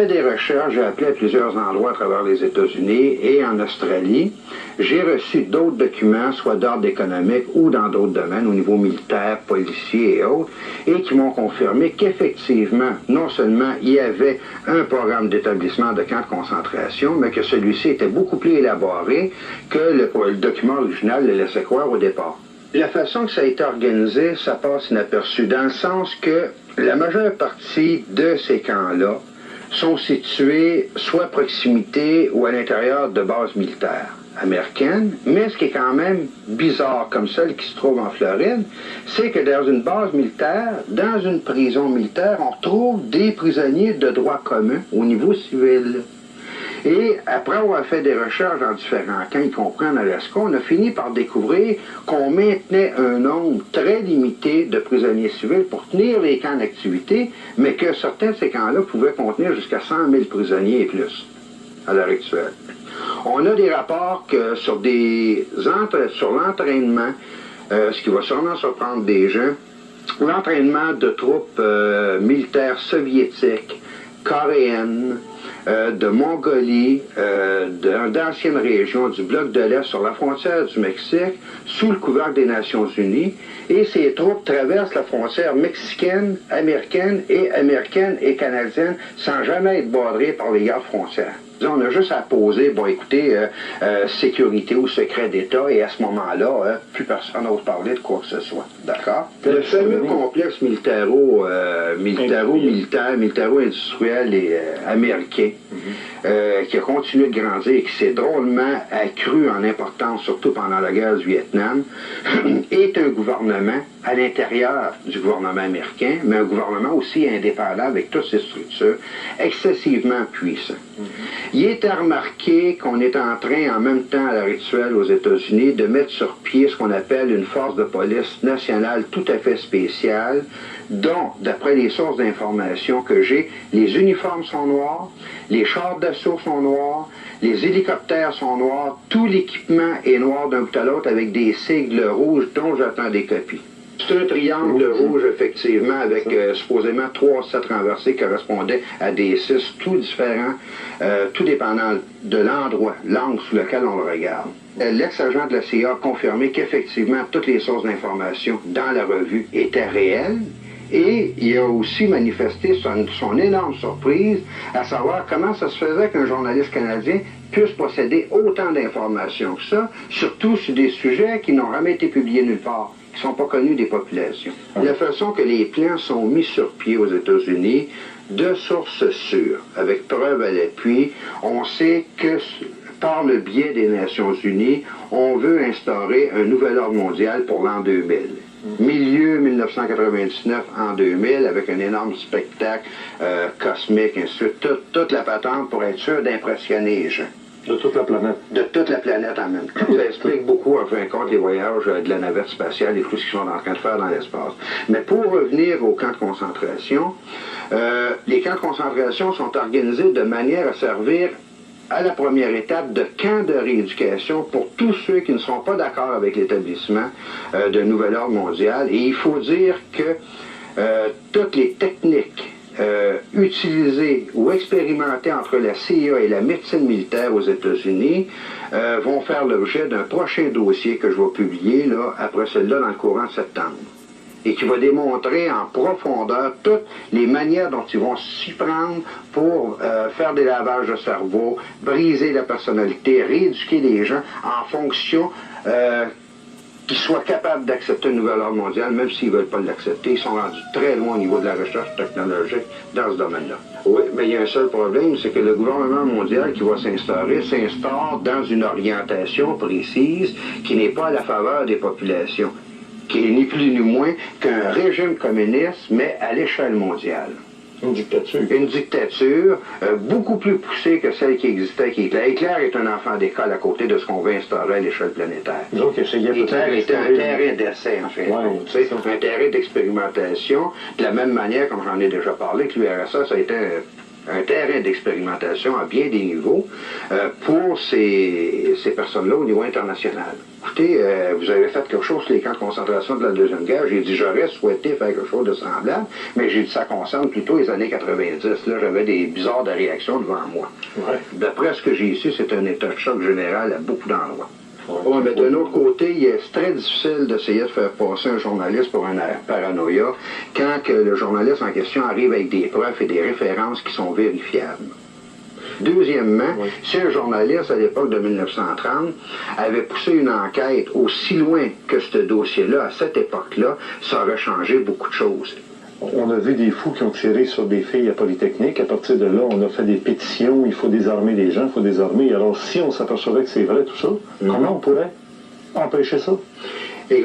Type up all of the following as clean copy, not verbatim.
J'ai fait des recherches, j'ai appelé à plusieurs endroits à travers les États-Unis et en Australie. J'ai reçu d'autres documents, soit d'ordre économique ou dans d'autres domaines, au niveau militaire, policier et autres, et qui m'ont confirmé qu'effectivement, non seulement il y avait un programme d'établissement de camps de concentration, mais que celui-ci était beaucoup plus élaboré que le document original le laissait croire au départ. La façon que ça a été organisé, ça passe inaperçu, dans le sens que la majeure partie de ces camps-là sont situés soit à proximité ou à l'intérieur de bases militaires américaines, mais ce qui est quand même bizarre, comme celle qui se trouve en Floride, c'est que dans une base militaire, dans une prison militaire, on retrouve des prisonniers de droit commun au niveau civil. Et après avoir fait des recherches dans différents camps, y compris en Alaska, on a fini par découvrir qu'on maintenait un nombre très limité de prisonniers civils pour tenir les camps d'activité, mais que certains de ces camps-là pouvaient contenir jusqu'à 100 000 prisonniers et plus à l'heure actuelle. On a des rapports que sur l'entraînement, ce qui va sûrement surprendre des gens, l'entraînement de troupes militaires soviétiques, coréennes, de Mongolie, d'anciennes régions du bloc de l'Est sur la frontière du Mexique, sous le couvercle des Nations Unies, et ces troupes traversent la frontière mexicaine, américaine et canadienne sans jamais être badrées par les gardes frontières. On a juste à poser, bon écoutez, sécurité ou secret d'État, et à ce moment-là, plus personne n'ose parler de quoi que ce soit. D'accord? Le fameux complexe militaro-industriel et américain, qui a continué de grandir et qui s'est drôlement accru en importance, surtout pendant la guerre du Vietnam, est un gouvernement à l'intérieur du gouvernement américain, mais un gouvernement aussi indépendant avec toutes ses structures, excessivement puissant. Il est à remarquer qu'on est en train, en même temps à l'heure actuelle aux États-Unis, de mettre sur pied ce qu'on appelle une force de police nationale tout à fait spéciale, dont, d'après les sources d'information que j'ai, les uniformes sont noirs, les chars d'assaut sont noirs, les hélicoptères sont noirs, tout l'équipement est noir d'un bout à l'autre avec des sigles rouges dont j'attends des copies. C'est un triangle rouge, effectivement, avec supposément 3-7 renversés qui correspondaient à des 6, tout différents, tout dépendant de l'endroit, l'angle sous lequel on le regarde. L'ex-agent de la CIA a confirmé qu'effectivement, toutes les sources d'information dans la revue étaient réelles, et il a aussi manifesté son énorme surprise à savoir comment ça se faisait qu'un journaliste canadien puisse posséder autant d'informations que ça, surtout sur des sujets qui n'ont jamais été publiés nulle part, qui ne sont pas connus des populations. La façon que les plans sont mis sur pied aux États-Unis, de sources sûres, avec preuve à l'appui, on sait que par le biais des Nations Unies, on veut instaurer un nouvel ordre mondial pour l'an 2000. Milieu 1999 en 2000, avec un énorme spectacle cosmique, ainsi de suite, toute la patente pour être sûr d'impressionner les gens. De toute la planète. De toute la planète en même temps. Ça explique beaucoup, en fin de compte, les voyages de la navette spatiale et tout ce qu'ils sont en train de faire dans l'espace. Mais pour revenir aux camps de concentration, les camps de concentration sont organisés de manière à servir à la première étape de camps de rééducation pour tous ceux qui ne sont pas d'accord avec l'établissement d'un nouvel ordre mondial. Et il faut dire que toutes les techniques utilisées ou expérimentées entre la CIA et la médecine militaire aux États-Unis vont faire l'objet d'un prochain dossier que je vais publier là, après celui-là dans le courant de septembre, et qui va démontrer en profondeur toutes les manières dont ils vont s'y prendre pour faire des lavages de cerveau, briser la personnalité, rééduquer les gens en fonction qu'ils soient capables d'accepter un nouvel ordre mondial, même s'ils ne veulent pas l'accepter. Ils sont rendus très loin au niveau de la recherche technologique dans ce domaine-là. Oui, mais il y a un seul problème, c'est que le gouvernement mondial qui va s'instaurer s'instaure dans une orientation précise qui n'est pas à la faveur des populations, qui est ni plus ni moins qu'un régime communiste, mais à l'échelle mondiale. Une dictature. Une dictature beaucoup plus poussée que celle qui existait avec Hitler. Hitler est un enfant d'école à côté de ce qu'on veut instaurer à l'échelle planétaire. Donc, Hitler était un terrain d'essai, en fait. Ouais, un terrain d'expérimentation, de la même manière, comme j'en ai déjà parlé, que l'URSS a été un terrain d'expérimentation à bien des niveaux pour ces personnes-là au niveau international. Écoutez, écoutez, vous avez fait quelque chose sur les camps de concentration de la Deuxième Guerre. J'ai dit, j'aurais souhaité faire quelque chose de semblable, mais j'ai dit, ça concerne plutôt les années 90. Là, j'avais des bizarres de réactions devant moi. Ouais. D'après ce que j'ai ici, c'est un état de choc général à beaucoup d'endroits. Ouais, mais d'un autre côté, c'est très difficile d'essayer de faire passer un journaliste pour un paranoïa quand que le journaliste en question arrive avec des preuves et des références qui sont vérifiables. Deuxièmement, si un journaliste, à l'époque de 1930, avait poussé une enquête aussi loin que ce dossier-là, à cette époque-là, ça aurait changé beaucoup de choses. On a vu des fous qui ont tiré sur des filles à Polytechnique. À partir de là, on a fait des pétitions. Il faut désarmer les gens, il faut désarmer. Alors, si on s'apercevait que c'est vrai tout ça, comment on pourrait empêcher ça? Et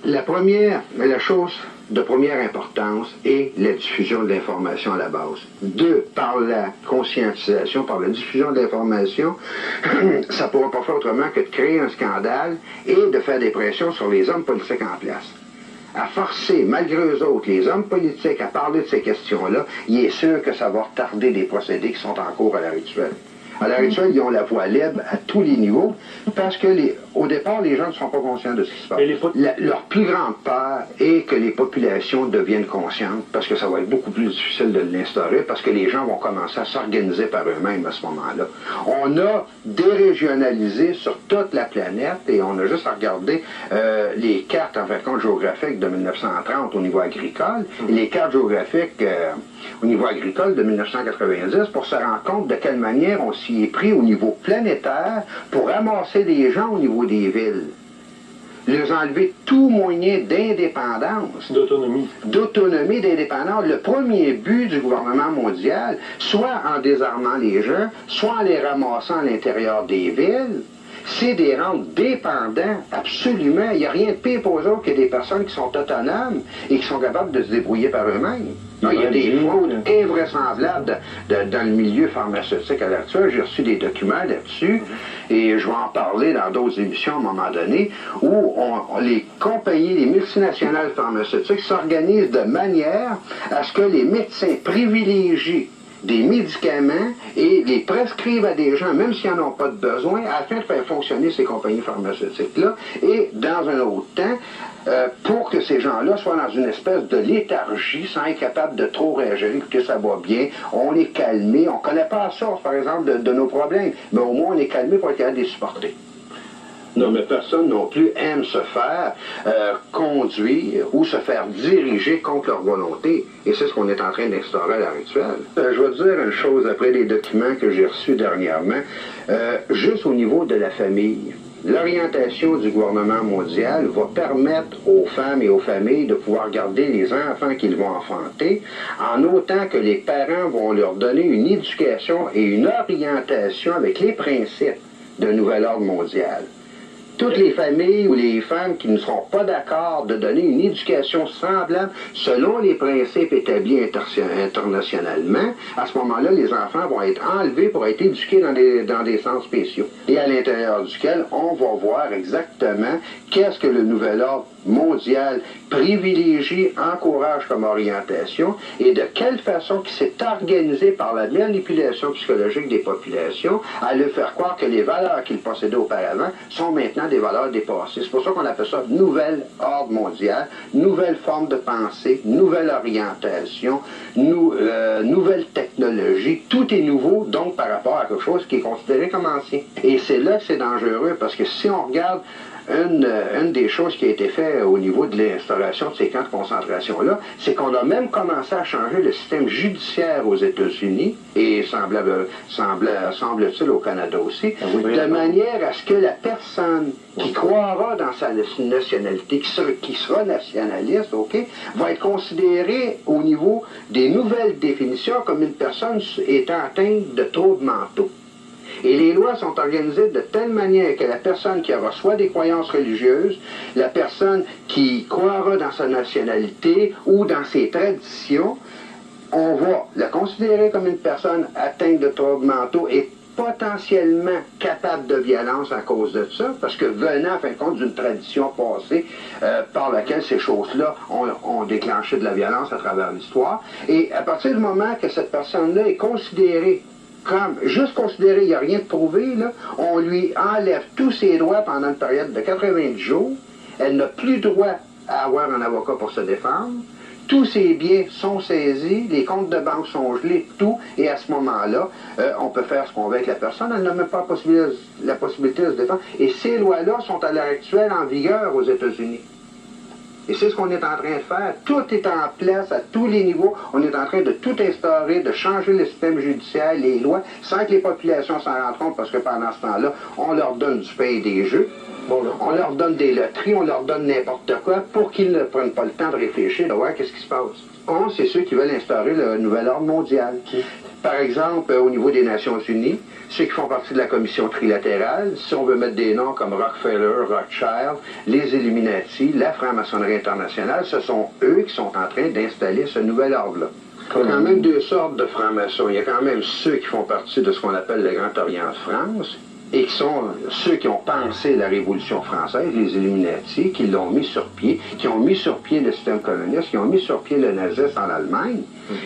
la chose de première importance est la diffusion de l'information à la base. Deux, par la conscientisation, par la diffusion de l'information, ça ne pourra pas faire autrement que de créer un scandale et de faire des pressions sur les hommes politiques en place. À forcer, malgré eux autres, les hommes politiques à parler de ces questions-là, il est sûr que ça va retarder des procédés qui sont en cours à l'heure actuelle. À l'heure actuelle, ils ont la voie libre à tous les niveaux, parce que au départ, les gens ne sont pas conscients de ce qui se passe. Leur plus grande peur est que les populations deviennent conscientes, parce que ça va être beaucoup plus difficile de l'instaurer, parce que les gens vont commencer à s'organiser par eux-mêmes à ce moment-là. On a dérégionalisé sur toute la planète, et on a juste à regarder les cartes, en fait, compte géographiques de 1930 au niveau agricole, et les cartes géographiques au niveau agricole de 1990, pour se rendre compte de quelle manière on s'y est pris au niveau planétaire pour ramasser des gens au niveau des villes. Leur enlever tout moyen d'indépendance. D'autonomie, d'indépendance. Le premier but du gouvernement mondial, soit en désarmant les gens, soit en les ramassant à l'intérieur des villes, c'est des rendre dépendants, absolument. Il n'y a rien de pire pour eux autres que des personnes qui sont autonomes et qui sont capables de se débrouiller par eux-mêmes. Il y a des fraudes invraisemblables dans le milieu pharmaceutique à l'heure actuelle. J'ai reçu des documents là-dessus et je vais en parler dans d'autres émissions à un moment donné où les compagnies, les multinationales pharmaceutiques s'organisent de manière à ce que les médecins privilégient des médicaments et les prescrivent à des gens, même s'ils n'en ont pas de besoin, afin de faire fonctionner ces compagnies pharmaceutiques-là, et dans un autre temps, pour que ces gens-là soient dans une espèce de léthargie, sans être capables de trop réagir, écoutez, ça va bien, on est calmé, on ne connaît pas la source, par exemple, de nos problèmes, mais au moins on est calmé pour être capable de les supporter. Non, mais personne non plus aime se faire conduire ou se faire diriger contre leur volonté. Et c'est ce qu'on est en train d'instaurer à l'heure actuelle. Je vais te dire une chose après les documents que j'ai reçus dernièrement. Juste au niveau de la famille, l'orientation du gouvernement mondial va permettre aux femmes et aux familles de pouvoir garder les enfants qu'ils vont enfanter, en autant que les parents vont leur donner une éducation et une orientation avec les principes d'un nouvel ordre mondial. Toutes les familles ou les femmes qui ne seront pas d'accord de donner une éducation semblable selon les principes établis internationalement, à ce moment-là, les enfants vont être enlevés pour être éduqués dans des centres spéciaux. Et à l'intérieur duquel, on va voir exactement qu'est-ce que le nouvel ordre mondial privilégie, encourage comme orientation et de quelle façon qui s'est organisé par la manipulation psychologique des populations à leur faire croire que les valeurs qu'ils possédaient auparavant sont maintenant des valeurs dépassées. C'est pour ça qu'on appelle ça nouvel ordre mondial, nouvelle forme de pensée, nouvelle orientation, nouvelle technologie. Tout est nouveau, donc, par rapport à quelque chose qui est considéré comme ancien. Et c'est là que c'est dangereux, parce que si on regarde une des choses qui a été faite au niveau de l'installation de ces camps de concentration-là, c'est qu'on a même commencé à changer le système judiciaire aux États-Unis, et semble-t-il au Canada aussi, de manière à ce que la personne qui croira dans sa nationalité, qui sera nationaliste, va être considérée au niveau des nouvelles définitions comme une personne étant atteinte de troubles mentaux. Et les lois sont organisées de telle manière que la personne qui aura soit des croyances religieuses, la personne qui croira dans sa nationalité ou dans ses traditions, on va la considérer comme une personne atteinte de troubles mentaux et potentiellement capable de violence à cause de ça, parce que venant, en fin de compte, d'une tradition passée par laquelle ces choses-là ont déclenché de la violence à travers l'histoire. Et à partir du moment que cette personne-là est considérée comme juste considéré qu'il n'y a rien de prouvé, là, on lui enlève tous ses droits pendant une période de 90 jours. Elle n'a plus droit à avoir un avocat pour se défendre. Tous ses biens sont saisis, les comptes de banque sont gelés, tout, et à ce moment-là, on peut faire ce qu'on veut avec la personne, elle n'a même pas la possibilité de se défendre. Et ces lois-là sont à l'heure actuelle en vigueur aux États-Unis. Et c'est ce qu'on est en train de faire. Tout est en place à tous les niveaux. On est en train de tout instaurer, de changer le système judiciaire, les lois, sans que les populations s'en rendent compte, parce que pendant ce temps-là, on leur donne du pain et des jeux. On leur donne des loteries, on leur donne n'importe quoi pour qu'ils ne prennent pas le temps de réfléchir, de voir qu'est-ce qui se passe. C'est ceux qui veulent instaurer le nouvel ordre mondial. Par exemple, au niveau des Nations Unies, ceux qui font partie de la commission trilatérale, si on veut mettre des noms comme Rockefeller, Rothschild, les Illuminati, la franc-maçonnerie internationale, ce sont eux qui sont en train d'installer ce nouvel ordre-là. Il y a quand même deux sortes de francs-maçons. Il y a quand même ceux qui font partie de ce qu'on appelle le Grand Orient de France, et qui sont ceux qui ont pensé la Révolution française, les Illuminati, qui l'ont mis sur pied, qui ont mis sur pied le système colonialiste, qui ont mis sur pied le nazisme en Allemagne,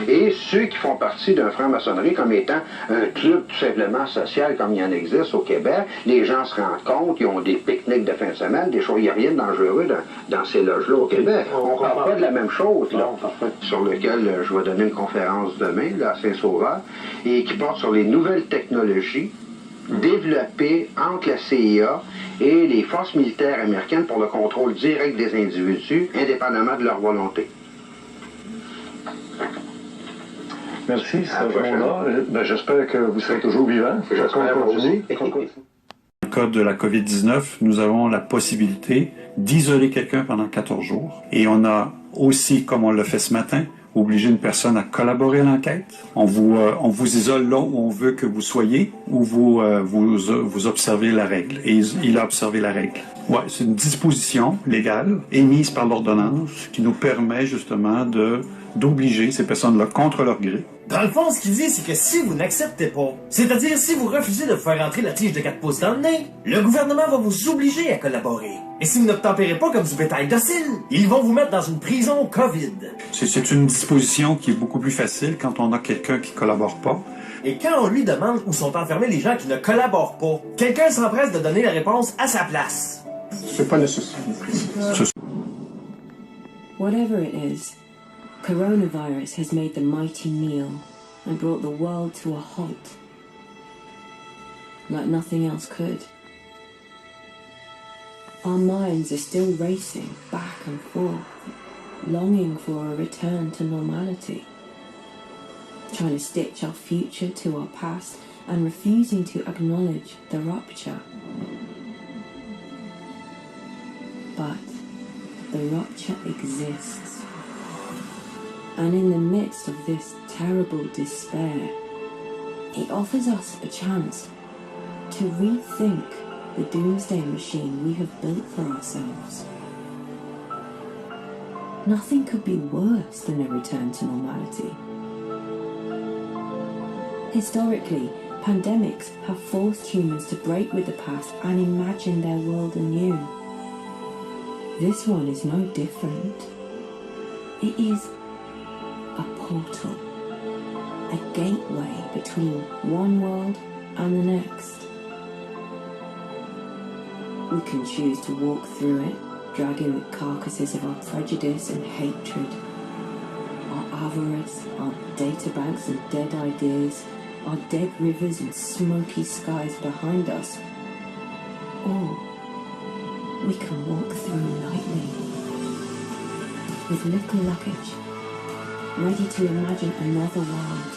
et ceux qui font partie d'un franc-maçonnerie comme étant un club tout simplement social comme il y en existe au Québec. Les gens se rendent compte, ils ont des pique-niques de fin de semaine, des choses, il n'y a rien de dangereux dans ces loges-là au Québec. On ne parle pas de la même chose, là, sur lequel je vais donner une conférence demain, là, à Saint-Sauveur, et qui porte sur les nouvelles technologies développé entre la CIA et les forces militaires américaines pour le contrôle direct des individus, indépendamment de leur volonté. Merci, Serge Monard. J'espère que vous serez toujours vivant. J'espère continue. Dans le cas de la COVID-19, nous avons la possibilité d'isoler quelqu'un pendant 14 jours. Et on a aussi, comme on l'a fait ce matin, obliger une personne à collaborer à l'enquête. On vous isole là où on veut que vous soyez, ou vous observez la règle. Et il a observé la règle. Ouais, c'est une disposition légale émise par l'ordonnance qui nous permet justement d'obliger ces personnes-là contre leur gré. Dans le fond, ce qu'il dit, c'est que si vous n'acceptez pas, c'est-à-dire si vous refusez de faire entrer la tige de 4 pouces dans le nez, le gouvernement va vous obliger à collaborer. Et si vous ne tempérez pas comme du bétail docile, ils vont vous mettre dans une prison COVID. C'est une disposition qui est beaucoup plus facile quand on a quelqu'un qui collabore pas. Et quand on lui demande où sont enfermés les gens qui ne collaborent pas, quelqu'un s'empresse de donner la réponse à sa place. C'est pas nécessaire. Whatever it is, coronavirus has made the mighty kneel and brought the world to a halt, like nothing else could. Our minds are still racing back and forth, longing for a return to normality, trying to stitch our future to our past and refusing to acknowledge the rupture. But the rupture exists. And in the midst of this terrible despair, it offers us a chance to rethink the doomsday machine we have built for ourselves. Nothing could be worse than a return to normality. Historically, pandemics have forced humans to break with the past and imagine their world anew. This one is no different. It is a portal, a gateway between one world and the next. We can choose to walk through it, dragging the carcasses of our prejudice and hatred, our avarice, our databanks and dead ideas, our dead rivers and smoky skies behind us. Or we can walk through lightly, with little luggage, ready to imagine another world.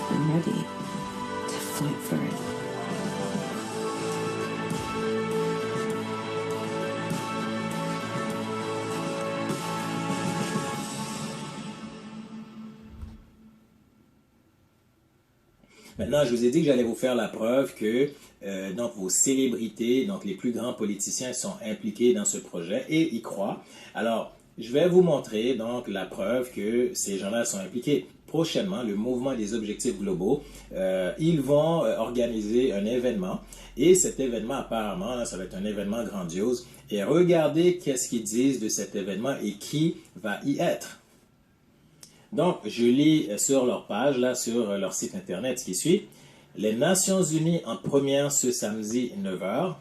And ready to fight for it. Maintenant, je vous ai dit que j'allais vous faire la preuve que donc vos célébrités, donc les plus grands politiciens sont impliqués dans ce projet et y croient. Alors, je vais vous montrer donc la preuve que ces gens-là sont impliqués. Prochainement, le mouvement des objectifs globaux, ils vont organiser un événement et cet événement apparemment, là, ça va être un événement grandiose. Et regardez qu'est-ce qu'ils disent de cet événement et qui va y être. Donc, je lis sur leur page, là, sur leur site internet, ce qui suit. Les Nations Unies en première ce samedi 9h.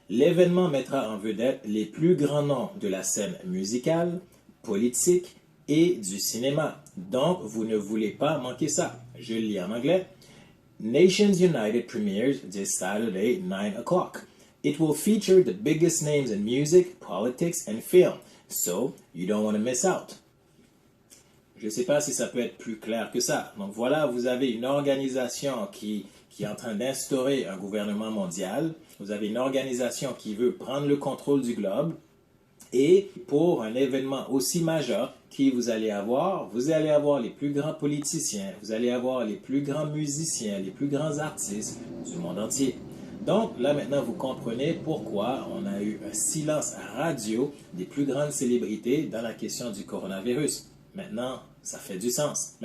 L'événement mettra en vedette les plus grands noms de la scène musicale, politique et du cinéma. Donc, vous ne voulez pas manquer ça. Je le lis en anglais. Nations United premieres this Saturday, 9 o'clock. It will feature the biggest names in music, politics, and film. So, you don't want to miss out. Je ne sais pas si ça peut être plus clair que ça. Donc voilà, vous avez une organisation qui est en train d'instaurer un gouvernement mondial. Vous avez une organisation qui veut prendre le contrôle du globe. Et pour un événement aussi majeur vous allez avoir les plus grands politiciens, vous allez avoir les plus grands musiciens, les plus grands artistes du monde entier. Donc là maintenant vous comprenez pourquoi on a eu un silence radio des plus grandes célébrités dans la question du coronavirus. Maintenant, ça fait du sens.